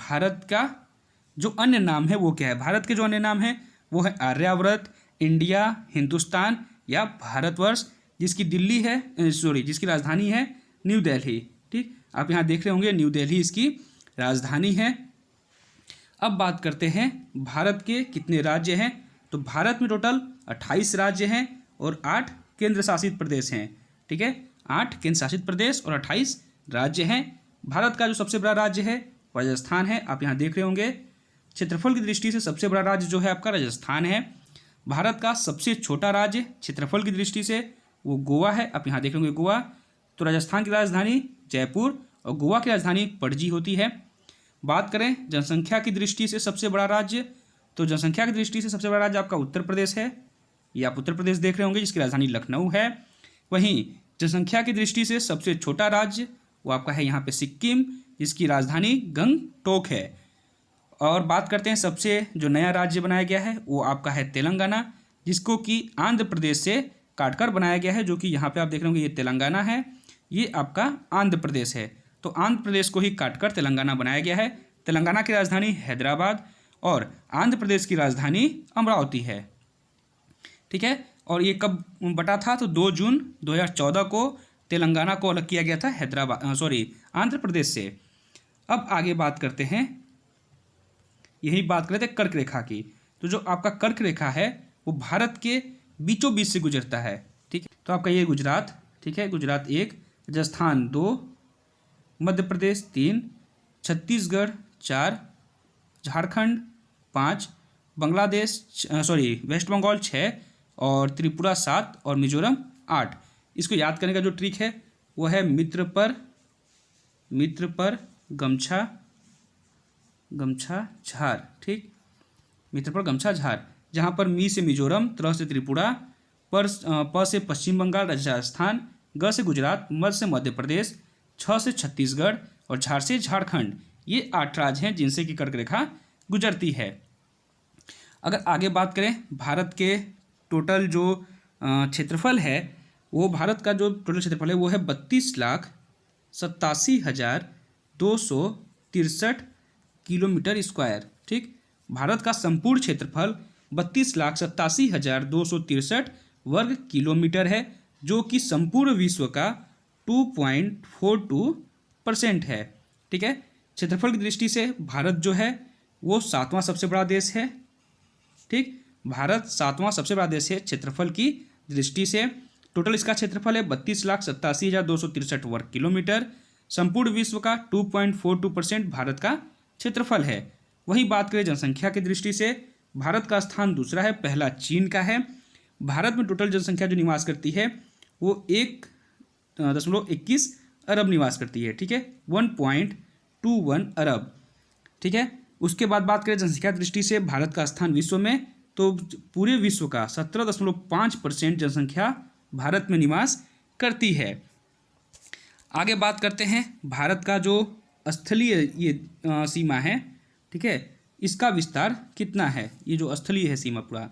भारत का जो अन्य नाम है वो क्या है। भारत के जो अन्य नाम है वो है आर्यावर्त, इंडिया, हिंदुस्तान या भारतवर्ष, जिसकी जिसकी राजधानी है न्यू दिल्ली। ठीक, आप यहाँ देख रहे होंगे न्यू दिल्ली इसकी राजधानी है। अब बात करते हैं भारत के कितने राज्य हैं। तो भारत में टोटल 28 राज्य हैं और 8 केंद्र शासित प्रदेश हैं। ठीक है, 8 केंद्र शासित प्रदेश और 28 राज्य हैं। भारत का जो सबसे बड़ा राज्य है राजस्थान है, आप यहाँ देख रहे होंगे। क्षेत्रफल की दृष्टि से सबसे बड़ा राज्य जो है आपका राजस्थान है। भारत का सबसे छोटा राज्य क्षेत्रफल की दृष्टि से वो गोवा है, आप यहाँ देख रहे होंगे गोवा। तो राजस्थान की राजधानी जयपुर और गोवा की राजधानी पणजी होती है। बात करें जनसंख्या की दृष्टि से सबसे बड़ा राज्य, तो जनसंख्या की दृष्टि से सबसे बड़ा राज्य आपका उत्तर प्रदेश है। ये आप उत्तर प्रदेश देख रहे होंगे जिसकी राजधानी लखनऊ है। वहीं जनसंख्या की दृष्टि से सबसे छोटा राज्य वो आपका है यहाँ पे सिक्किम, जिसकी राजधानी गंगटोक है। और बात करते हैं सबसे जो नया राज्य बनाया गया है वो आपका है तेलंगाना, जिसको कि आंध्र प्रदेश से काटकर बनाया गया है, जो कि यहाँ पे आप देख रहे होंगे ये तेलंगाना है, ये आपका आंध्र प्रदेश है। तो आंध्र प्रदेश को ही काटकर तेलंगाना बनाया गया है। तेलंगाना की राजधानी हैदराबाद और आंध्र प्रदेश की राजधानी अमरावती है। ठीक है, और ये कब बटा था, तो 2 जून 2014 को तेलंगाना को अलग किया गया था आंध्र प्रदेश से। अब आगे बात करते हैं, यही बात करते हैं कर्क रेखा की। तो जो आपका कर्क रेखा है वो भारत के बीचों बीच से गुजरता है। ठीक है, तो आपका ये गुजरात, ठीक है, गुजरात 1, राजस्थान 2, मध्य प्रदेश 3, छत्तीसगढ़ 4, झारखंड 5, वेस्ट बंगाल 6 और त्रिपुरा 7 और मिजोरम 8। इसको याद करने का जो ट्रिक है वो है मित्र पर गमछा झार। ठीक, मित्र पर गमछा झार, जहाँ पर मी से मिजोरम, त्र से त्रिपुरा, प से पश्चिम बंगाल राजस्थान, ग से गुजरात, म से मध्य प्रदेश, छ से छत्तीसगढ़ और झार से झारखंड। ये 8 राज्य हैं जिनसे कि कर्क रेखा गुजरती है। अगर आगे बात करें भारत के टोटल जो क्षेत्रफल है, वो भारत का जो टोटल क्षेत्रफल है वो है 32,87,263 किलोमीटर स्क्वायर। ठीक, भारत का संपूर्ण क्षेत्रफल 32,87,263 वर्ग किलोमीटर है, जो कि संपूर्ण विश्व का 2.42% है। ठीक है, क्षेत्रफल की दृष्टि से भारत जो है वो 7वां सबसे बड़ा देश है। ठीक, भारत 7वां सबसे बड़ा देश है क्षेत्रफल की दृष्टि से। टोटल इसका क्षेत्रफल है 32,87,263 वर्ग किलोमीटर। संपूर्ण विश्व का 2.42% भारत का क्षेत्रफल है। वही बात करें जनसंख्या की दृष्टि से, भारत का स्थान दूसरा है, पहला चीन का है। भारत में टोटल जनसंख्या जो निवास करती है वो 1.21 अरब निवास करती है। ठीक है, 1.21 अरब। ठीक है, उसके बाद बात करें जनसंख्या की दृष्टि से भारत का स्थान विश्व में, तो पूरे विश्व का 17.5% जनसंख्या भारत में निवास करती है। आगे बात करते हैं भारत का जो स्थलीय ये सीमा है, ठीक है, इसका विस्तार कितना है, ये जो स्थलीय है सीमा पूरा।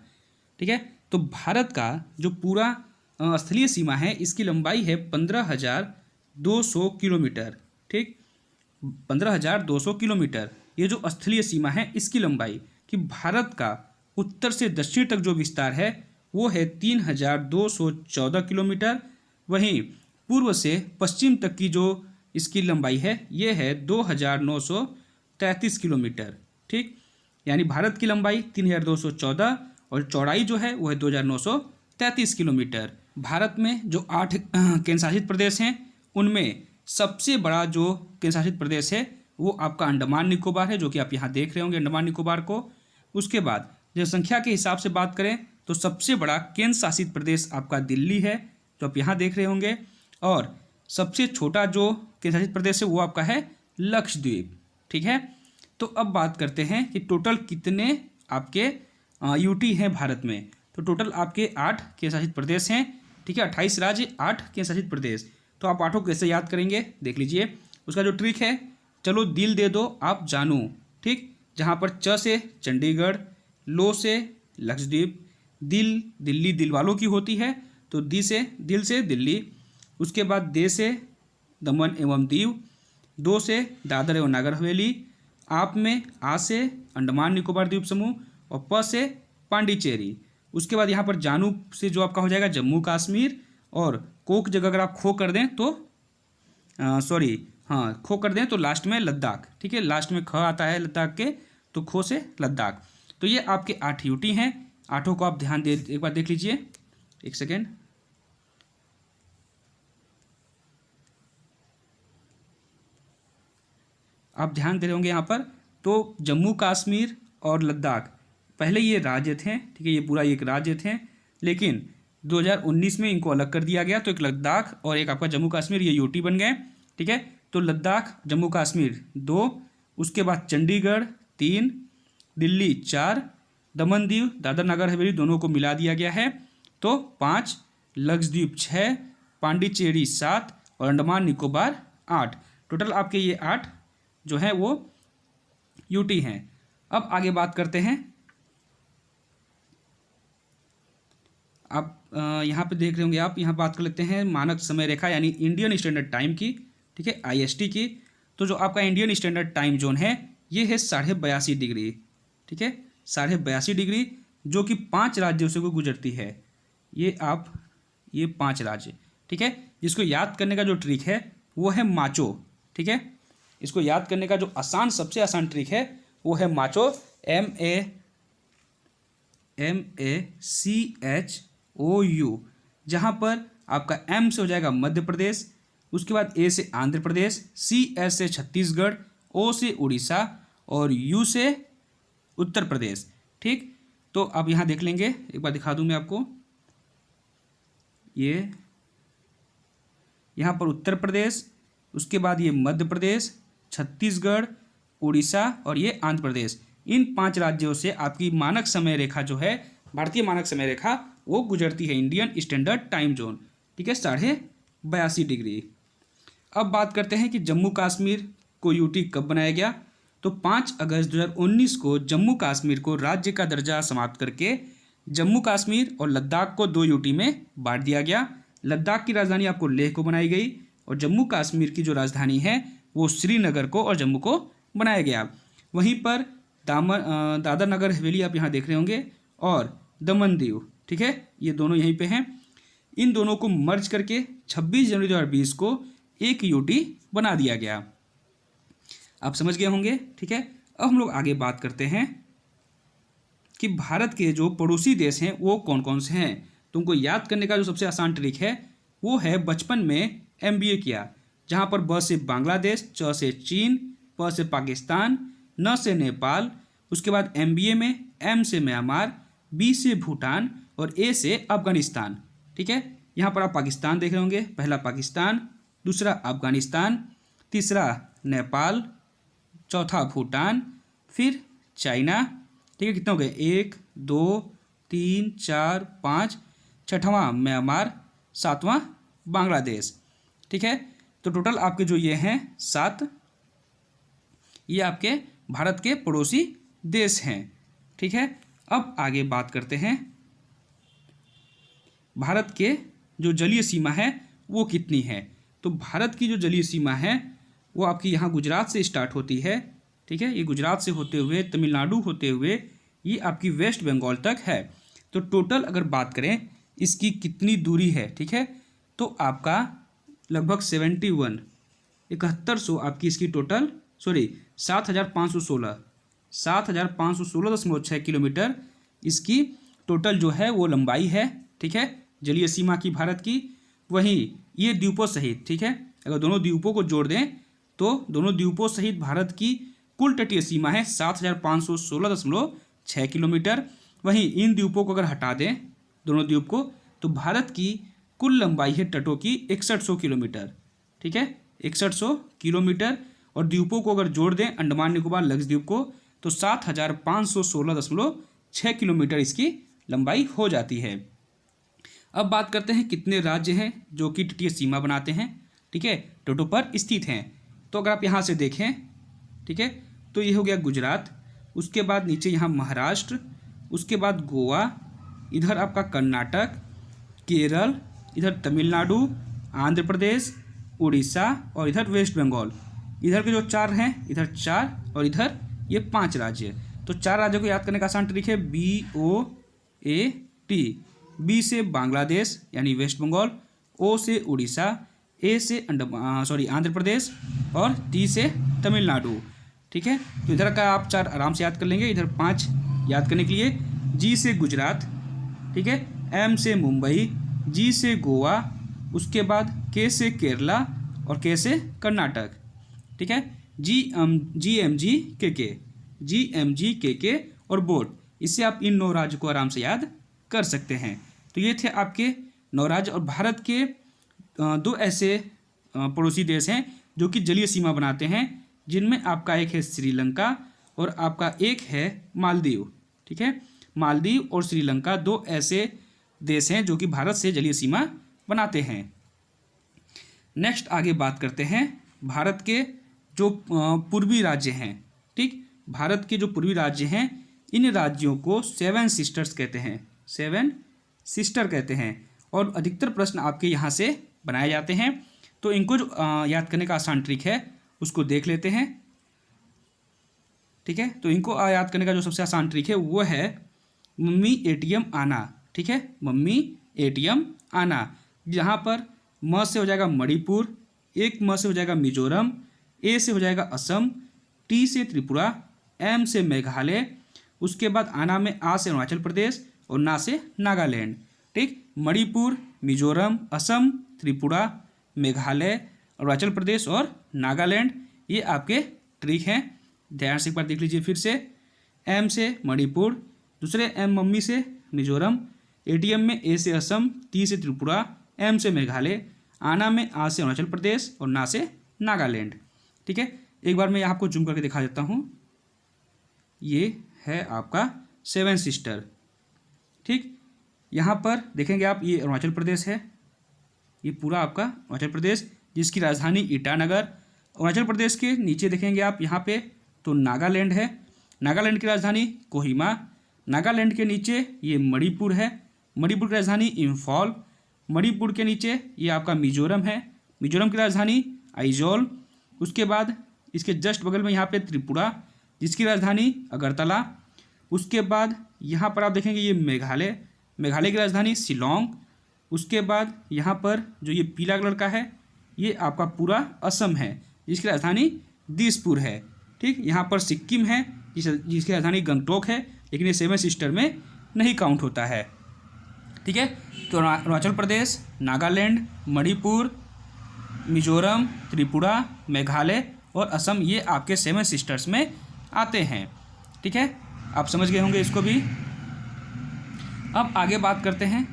ठीक है, तो भारत का जो पूरा स्थलीय सीमा है इसकी लंबाई है 15,200 किलोमीटर। ठीक, 15,200 किलोमीटर ये जो स्थलीय सीमा है इसकी लंबाई। कि भारत का उत्तर से दक्षिण तक जो विस्तार है वो है 3,214 किलोमीटर। वहीं पूर्व से पश्चिम तक की जो इसकी लंबाई है ये है 2,933 किलोमीटर। ठीक, यानी भारत की लंबाई 3,214 और चौड़ाई जो है वो है 2,933 किलोमीटर। भारत में जो 8 केंद्र शासित प्रदेश हैं उनमें सबसे बड़ा जो केंद्र शासित प्रदेश है वो आपका अंडमान निकोबार है, जो कि आप यहाँ देख रहे होंगे अंडमान निकोबार को। उसके बाद जनसंख्या के हिसाब से बात करें तो सबसे बड़ा केंद्र शासित प्रदेश आपका दिल्ली है, जो आप यहाँ देख रहे होंगे। और सबसे छोटा जो केंद्र शासित प्रदेश है वो आपका है लक्षद्वीप। ठीक है, तो अब बात करते हैं कि टोटल कितने आपके यूटी हैं भारत में। तो टोटल आपके 8 केंद्र शासित प्रदेश हैं। ठीक है, 28 राज्य 8 केंद्र शासित प्रदेश। तो आप 8 को कैसे याद करेंगे देख लीजिए। उसका जो ट्रिक है, चलो दिल दे दो आप जानू। ठीक, जहाँ पर च से चंडीगढ़, लो से लक्षद्वीप, दिल्ली दिल वालों की होती है, तो दिल से दिल्ली। उसके बाद दे से दमन एवं दीव, दो से दादर एवं नागर हवेली, आप में आ से अंडमान निकोबार द्वीप समूह और प से पांडिचेरी। उसके बाद यहाँ पर जानू से जो आपका हो जाएगा जम्मू कश्मीर, और कोक जगह अगर आप खो कर दें तो खो कर दें तो लास्ट में लद्दाख। ठीक है, लास्ट में ख आता है लद्दाख के, तो खो से लद्दाख। तो ये आपके 8 यूटी हैं। 8 को आप ध्यान दे, एक बार देख लीजिए, एक सेकेंड। आप ध्यान दे रहे होंगे यहाँ पर, तो जम्मू कश्मीर और लद्दाख पहले ये राज्य थे। ठीक है, ये पूरा एक राज्य थे, लेकिन 2019 में इनको अलग कर दिया गया, तो एक लद्दाख और एक आपका जम्मू कश्मीर ये यूटी बन गए। ठीक है, तो लद्दाख जम्मू कश्मीर 2, उसके बाद चंडीगढ़ 3, दिल्ली 4, दमन दीव दादर नगर हवेली दोनों को मिला दिया गया है तो 5, लक्षद्वीप 6, पांडिचेरी 7 और अंडमान निकोबार 8। टोटल आपके ये 8 जो है वो यूटी हैं। अब आगे बात करते हैं, आप यहाँ पे देख रहे होंगे, आप यहाँ बात कर लेते हैं मानक समय रेखा यानी इंडियन स्टैंडर्ड टाइम की। ठीक है, IST की। तो जो आपका इंडियन स्टैंडर्ड टाइम जोन है ये है 82.5 डिग्री। ठीक है, 82.5 डिग्री, जो कि 5 राज्यों से को गुजरती है। ये 5 राज्य। ठीक है, जिसको याद करने का जो ट्रिक है वो है माचो। ठीक है, इसको याद करने का जो सबसे आसान ट्रिक है वो है माचो, MACHOU, जहाँ पर आपका M से हो जाएगा मध्य प्रदेश, उसके बाद A से आंध्र प्रदेश, CS से छत्तीसगढ़, O से उड़ीसा और U से उत्तर प्रदेश। ठीक, तो आप यहाँ देख लेंगे, एक बार दिखा दूँ मैं आपको, ये यहाँ पर उत्तर प्रदेश, उसके बाद ये मध्य प्रदेश, छत्तीसगढ़, उड़ीसा और ये आंध्र प्रदेश। इन 5 राज्यों से आपकी मानक समय रेखा जो है, भारतीय मानक समय रेखा, वो गुजरती है इंडियन स्टैंडर्ड टाइम जोन। ठीक है, 82.5 डिग्री। अब बात करते हैं कि जम्मू कश्मीर को यूटी कब बनाया गया। तो 5 अगस्त 2019 को जम्मू कश्मीर को राज्य का दर्जा समाप्त करके जम्मू कश्मीर और लद्दाख को 2 यूटी में बांट दिया गया। लद्दाख की राजधानी आपको लेह को बनाई गई और जम्मू कश्मीर की जो राजधानी है वो श्रीनगर को और जम्मू को बनाया गया। वहीं पर दादर नगर हवेली आप यहाँ देख रहे होंगे और दमन दीव, ठीक है, ये दोनों यहीं पे हैं। इन दोनों को मर्ज करके 26 जनवरी 2020 को एक यूटी बना दिया गया। आप समझ गए होंगे। ठीक है, अब हम लोग आगे बात करते हैं कि भारत के जो पड़ोसी देश हैं वो कौन कौन से हैं। तुमको याद करने का जो सबसे आसान ट्रिक है वो है बचपन में MBA किया, जहाँ पर ब से बांग्लादेश, च से चीन, प से पाकिस्तान, न से नेपाल, उसके बाद MBA में M से म्यांमार, B से भूटान और A से अफगानिस्तान। ठीक है, यहाँ पर आप पाकिस्तान देख रहे होंगे, पहला पाकिस्तान, दूसरा अफगानिस्तान, तीसरा नेपाल, चौथा भूटान, फिर चाइना। ठीक है, कितने हो गए, 1 2 3 4 5, छठवां म्यांमार, 7वां बांग्लादेश। ठीक है, तो टोटल आपके जो ये हैं 7, ये आपके भारत के पड़ोसी देश हैं। ठीक है, अब आगे बात करते हैं भारत के जो जलीय सीमा है वो कितनी है। तो भारत की जो जलीय सीमा है वो आपकी यहाँ गुजरात से स्टार्ट होती है। ठीक है, ये गुजरात से होते हुए तमिलनाडु होते हुए ये आपकी वेस्ट बंगाल तक है। तो टोटल अगर बात करें इसकी कितनी दूरी है, ठीक है, तो आपका लगभग 71,100 आपकी इसकी टोटल 7,516.6 किलोमीटर इसकी टोटल जो है वो लंबाई है। ठीक है, जलीय सीमा की भारत की। वहीं ये द्वीपों सहित, ठीक है, अगर दोनों द्वीपों को जोड़ दें तो दोनों द्वीपों सहित भारत की कुल तटीय सीमा है 7,516.6 किलोमीटर। वहीं इन द्वीपों को अगर हटा दें दोनों द्वीप को तो भारत की कुल लंबाई है तटों की 6100 किलोमीटर। ठीक है, 6100 किलोमीटर और द्वीपों को अगर जोड़ दें अंडमान निकोबार लक्षद्वीप को तो 7,516.6 किलोमीटर इसकी लंबाई हो जाती है। अब बात करते हैं कितने राज्य हैं जो कि तटीय सीमा बनाते हैं, ठीक है, तटों पर स्थित हैं। तो अगर आप यहाँ से देखें, ठीक है, तो ये हो गया गुजरात, उसके बाद नीचे यहाँ महाराष्ट्र, उसके बाद गोवा, इधर आपका कर्नाटक, केरल, इधर तमिलनाडु, आंध्र प्रदेश, उड़ीसा और इधर वेस्ट बंगाल। इधर के जो 4 हैं, इधर 4 और इधर ये 5 राज्य। तो 4 राज्यों को याद करने का आसान ट्रिक है BOAT। बी से बांग्लादेश यानी वेस्ट बंगाल, ओ से उड़ीसा, ए से आंध्र प्रदेश और टी से तमिलनाडु। ठीक है, तो इधर का आप 4 आराम से याद कर लेंगे। इधर 5 याद करने के लिए, जी से गुजरात, ठीक है, एम से मुंबई, जी से गोवा, उसके बाद के से केरला और के से कर्नाटक। ठीक है, GMG KK और बोर्ड। इससे आप इन 9 राज्यों को आराम से याद कर सकते हैं। तो ये थे आपके 9 राज्य। और भारत के 2 ऐसे पड़ोसी देश हैं जो कि जलीय सीमा बनाते हैं, जिनमें आपका एक है श्रीलंका और आपका एक है मालदीव। ठीक है, मालदीव और श्रीलंका 2 ऐसे देश हैं जो कि भारत से जलीय सीमा बनाते हैं। नेक्स्ट आगे बात करते हैं भारत के जो पूर्वी राज्य हैं। ठीक, भारत के जो पूर्वी राज्य हैं, इन राज्यों को 7 सिस्टर्स कहते हैं, 7 सिस्टर कहते हैं। और अधिकतर प्रश्न आपके यहाँ से बनाए जाते हैं। तो इनको जो याद करने का आसान ट्रिक है उसको देख लेते हैं। ठीक है, तो इनको याद करने का जो सबसे आसान ट्रिक है वो है मम्मी ATM आना। ठीक है, मम्मी ATM आना। यहाँ पर म से हो जाएगा मणिपुर, एक म से हो जाएगा मिजोरम, ए से हो जाएगा असम, टी से त्रिपुरा, एम से मेघालय, उसके बाद आना में आ से अरुणाचल प्रदेश और ना से नागालैंड। ठीक, मणिपुर, मिजोरम, असम, त्रिपुरा, मेघालय, अरुणाचल प्रदेश और नागालैंड, ये आपके ट्रिक हैं। ध्यान से एक बार देख लीजिए फिर से। एम से मणिपुर, दूसरे एम मम्मी से मिजोरम, ATM में ए से असम, टी से त्रिपुरा, एम से मेघालय, आना में आ से अरुणाचल प्रदेश और ना से नागालैंड। ठीक है, एक बार मैं आपको जूम करके दिखा देता हूँ। ये है आपका 7 सिस्टर। ठीक, यहाँ पर देखेंगे आप, ये अरुणाचल प्रदेश है, ये पूरा आपका अरुणाचल प्रदेश जिसकी राजधानी ईटानगर। अरुणाचल प्रदेश के नीचे देखेंगे आप यहाँ पे तो नागालैंड है, नागालैंड की राजधानी कोहिमा। नागालैंड के नीचे ये मणिपुर है, मणिपुर की राजधानी इम्फॉल। मणिपुर के नीचे ये आपका मिजोरम है, मिजोरम की राजधानी आइजोल। उसके बाद इसके जस्ट बगल में यहाँ पे त्रिपुरा जिसकी राजधानी अगरतला। उसके बाद यहाँ पर आप देखेंगे ये मेघालय, मेघालय की राजधानी शिलोंग। उसके बाद यहाँ पर जो ये पीला कलर का है ये आपका पूरा असम है जिसकी राजधानी दिसपुर है। ठीक, यहाँ पर सिक्किम है जिसकी राजधानी गंगटोक है, लेकिन ये 7 सिस्टर में नहीं काउंट होता है। ठीक है, तो अरुणाचल प्रदेश, नागालैंड, मणिपुर, मिजोरम, त्रिपुरा, मेघालय और असम, ये आपके 7 सिस्टर्स में आते हैं। ठीक है, आप समझ गए होंगे इसको भी। अब आगे बात करते हैं